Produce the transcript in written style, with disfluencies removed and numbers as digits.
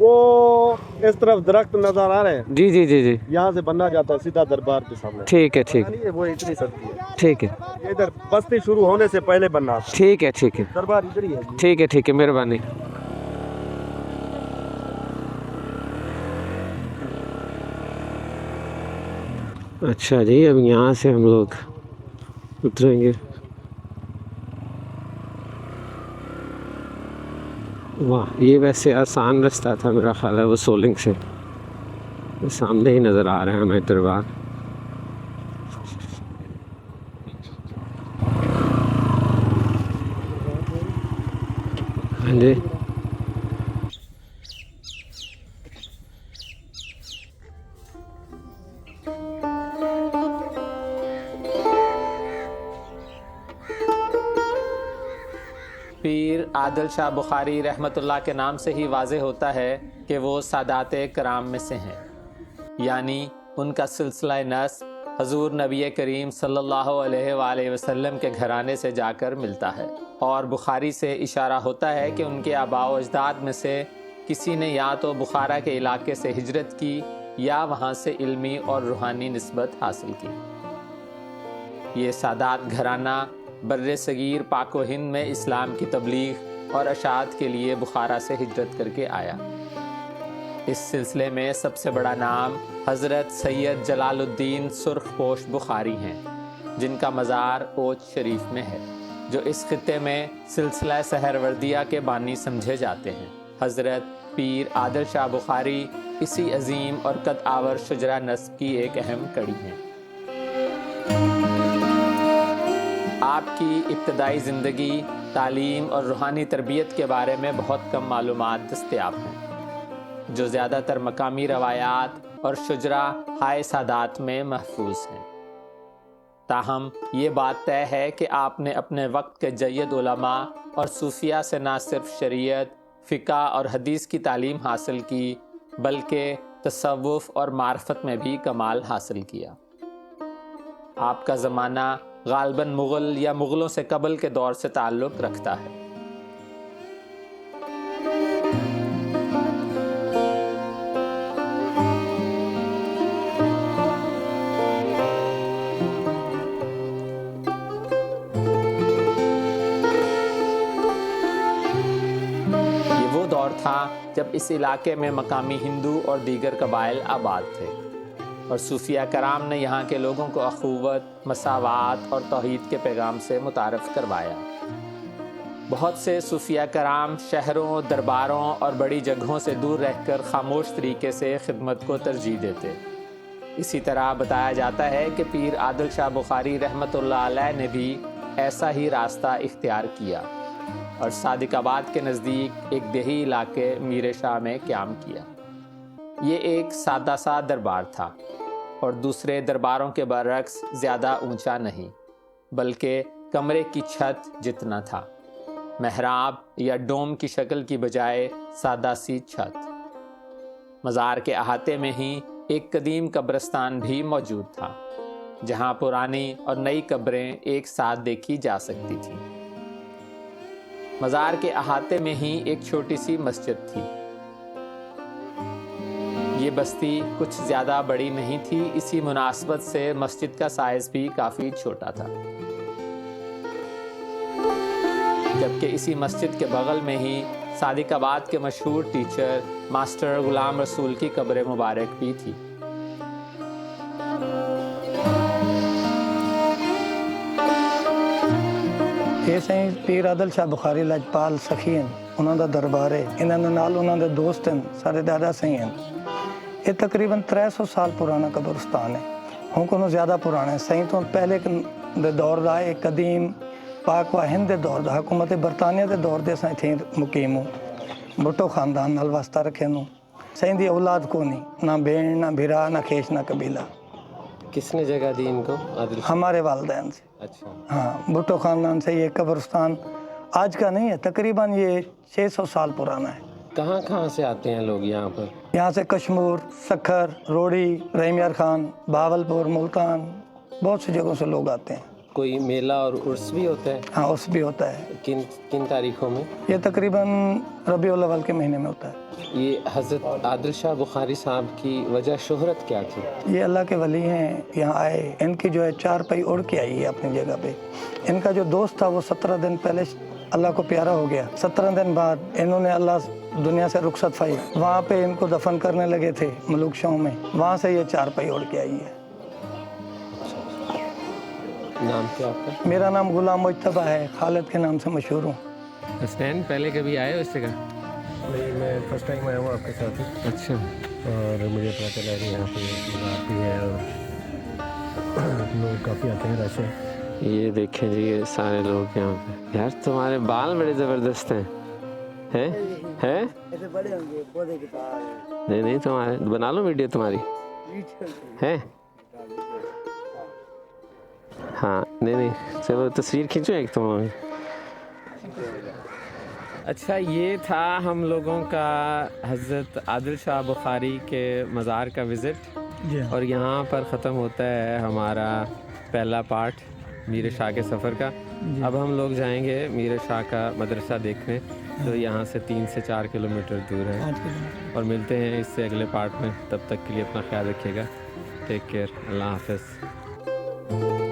वो इस तरफ दरख्त नजर आ रहे हैं, जी जी जी जी, यहाँ से बनना जाता है सीधा दरबार के सामने। ठीक है ठीक नहीं है, वो इतनी सब्जी है, ठीक है ये इधर बस्ती शुरू होने से पहले बनना था। ठीक है ठीक है दरबार इधर ही है जी। ठीक है मेहरबानी। अच्छा जी, अब यहाँ से हम लोग उतरेंगे। वाह, ये वैसे आसान रास्ता था मेरा ख्याल है, वो सोलिंग से सामने ही नज़र आ रहा है हमें दरबार। हाँ जी, पीर आदिल शाह बुखारी रहमतुल्लाह के नाम से ही वाज़ेह होता है कि वो सादात कराम में से हैं, यानी उनका सिलसिला नस्ब हजूर नबी करीम सल्लल्लाहु अलैहि वसल्लम के घराने से जाकर मिलता है। और बुखारी से इशारा होता है कि उनके आबा व अजदाद में से किसी ने या तो बुखारा के इलाके से हिजरत की या वहाँ से इल्मी और रूहानी निस्बत हासिल की। ये सादात घराना बर्रे सगीर पाक व हिंद में इस्लाम की तबलीग और अशात के लिए बुखारा से हिजरत करके आया। इस सिलसिले में सबसे बड़ा नाम हज़रत सैयद जलालुद्दीन सुर्खपोश बुखारी हैं, जिनका मज़ार ओच शरीफ में है, जो इस खित्ते में सिलसिला सहरवर्दिया के बानी समझे जाते हैं। हज़रत पीर आदिल शाह बुखारी इसी अजीम और कद आवर शुजरा नस्ब की एक अहम कड़ी हैं। आपकी इब्तदाई ज़िंदगी, तालीम और रूहानी तरबियत के बारे में बहुत कम मालूमात दस्तयाब हैं, जो ज़्यादातर मकामी रवायात और शुजरा हाय सादात में महफूज हैं। ताहम ये बात तय है कि आपने अपने वक्त के जय्यद उलमा और सूफिया से ना सिर्फ शरीयत, फ़िक़ा और हदीस की तालीम हासिल की, बल्कि तसव्वुफ़ और मार्फत में भी कमाल हासिल किया। आपका ज़माना गालबन मुग़ल या मुग़लों से कबल के दौर से ताल्लुक़ रखता है। ये वो दौर था जब इस इलाके में मकामी हिंदू और दीगर कबाइल आबाद थे और सूफिया कराम ने यहाँ के लोगों को अखुवत, मसावात और तौहीद के पैगाम से मुतारफ़ करवाया। बहुत से सूफिया कराम शहरों, दरबारों और बड़ी जगहों से दूर रहकर खामोश तरीके से खिदमत को तरजीह देते। इसी तरह बताया जाता है कि पीर आदिल शाह बुखारी रहमतुल्लाह अलैह ने भी ऐसा ही रास्ता इख्तियार किया और सादिकाबाद के नज़दीक एक देही इलाके मीर शाह में क़याम किया। ये एक सादा सा दरबार था और दूसरे दरबारों के बरअक्स ज़्यादा ऊंचा नहीं, बल्कि कमरे की छत जितना था। महराब या डोम की शक्ल की बजाय सादा सी छत। मज़ार के अहाते में ही एक कदीम कब्रिस्तान भी मौजूद था, जहाँ पुरानी और नई कब्रें एक साथ देखी जा सकती थीं। मज़ार के अहाते में ही एक छोटी सी मस्जिद थी। ये बस्ती कुछ ज़्यादा बड़ी नहीं थी, इसी मुनासबत से मस्जिद का साइज़ भी काफ़ी छोटा था। जबकि इसी मस्जिद के बगल में ही सादिकाबाद के मशहूर टीचर मास्टर गुलाम रसूल की कब्र मुबारक भी थी। ਇਹ ਸਹੀ ਪੀਰ ਆਦਲ ਸ਼ਾਹ ਬੁਖਾਰੀ ਲਜਪਾਲ ਸਖੀ ਹਨ, ਉਹਨਾਂ ਦਾ ਦਰਬਾਰ ਹੈ। ਇਹਨਾਂ ਦੇ ਨਾਲ ਉਹਨਾਂ ਦੇ ਦੋਸਤ ਹਨ, ਸਾਰੇ ਦਾਦਾ ਸਹੀ ਹਨ। ਇਹ ਤਕਰੀਬਨ 300 ਸਾਲ ਪੁਰਾਣਾ ਕਬਰਸਤਾਨ ਹੈ। ਹੁਣ ਕੋਲੋਂ ਜ਼ਿਆਦਾ ਪੁਰਾਣਾ ਹੈ। ਸਹੀ ਤੋਂ ਪਹਿਲੇ ਦੇ ਦੌਰ ਦਾ ਇੱਕ ਕਦੀਮ ਪਾਕ ਵਾ ਹਿੰਦ ਦੇ ਦੌਰ ਦਾ ਹਕੂਮਤ ਬਰਤਾਨੀਆ ਦੇ ਦੌਰ ਦੇ ਸਾਂ ਇੱਥੇ ਮੁਕੀਮ ਹੋ। भुट्टो खानदान नाल वास्ता रखे नु। सही दी औलाद को नहीं, ना बेन ना भिरा ना खेश ना कबीला। किसने जगह दी इनको? आदिल? हमारे वालदैन से। अच्छा। हाँ, भुट्टो खानदान से ये कब्रिस्तान आज का नहीं है, तकरीबन ये 600 साल पुराना है। कहाँ कहाँ से आते हैं लोग यहाँ पर? यहाँ से कश्मीर, सखर, रोड़ी, रहीम यार खान, बावलपुर, मुल्तान, बहुत सी जगहों से लोग आते हैं। कोई मेला और उर्स भी होता है? हाँ उर्स भी होता है। किन किन तारीखों में? ये तकरीबन रबीउल अव्वल के महीने में होता है। ये हज़रत आदिल शाह बुखारी साहब की वजह शोहरत क्या थी? ये अल्लाह के वली हैं, यहाँ आए, इनकी जो है 4 पाई उड़ के आई है अपनी जगह पे। इनका जो दोस्त था वो 17 दिन पहले अल्लाह को प्यारा हो गया। 17 दिन बाद इन्होंने अल्लाह दुनिया से रुखसत पाई, वहाँ पे इनको दफन करने लगे थे मलूक शाह में, वहाँ से ये 4 पाई उड़ के आई है। नाम क्या आपका? मेरा नाम गुलाम मुज्तबा है, खालिद के नाम से मशहूर हूँ। हसनैन पहले कभी आए हो इस जगह? नहीं, मैं फर्स्ट टाइम आया हूँ आपके साथ ही, अच्छा, और मुझे पता चला कि यहाँ पे मज़ार भी है और लोग काफ़ी आते हैं, रश है। ये देखें जी, ये सारे लोग यहाँ पे। यार तुम्हारे बाल बड़े ज़बरदस्त हैं, हैं? ऐसे बड़े होंगे पौधे के पास। नहीं नहीं, तुम्हारे बना लो वीडियो तुम्हारी, है? हाँ, नहीं नहीं, चलो तस्वीर खींचो एक तुम। अच्छा, ये था हम लोगों का हज़रत आदिल शाह बुखारी के मज़ार का विज़िट, और यहाँ पर ख़त्म होता है हमारा पहला पार्ट मीर शाह के सफ़र का। अब हम लोग जाएंगे मीर शाह का मदरसा देखने, तो यहाँ से 3 से 4 किलोमीटर दूर है, और मिलते हैं इससे अगले पार्ट में। तब तक के लिए अपना ख्याल रखिएगा। टेक केयर, अल्लाह हाफ़िज़।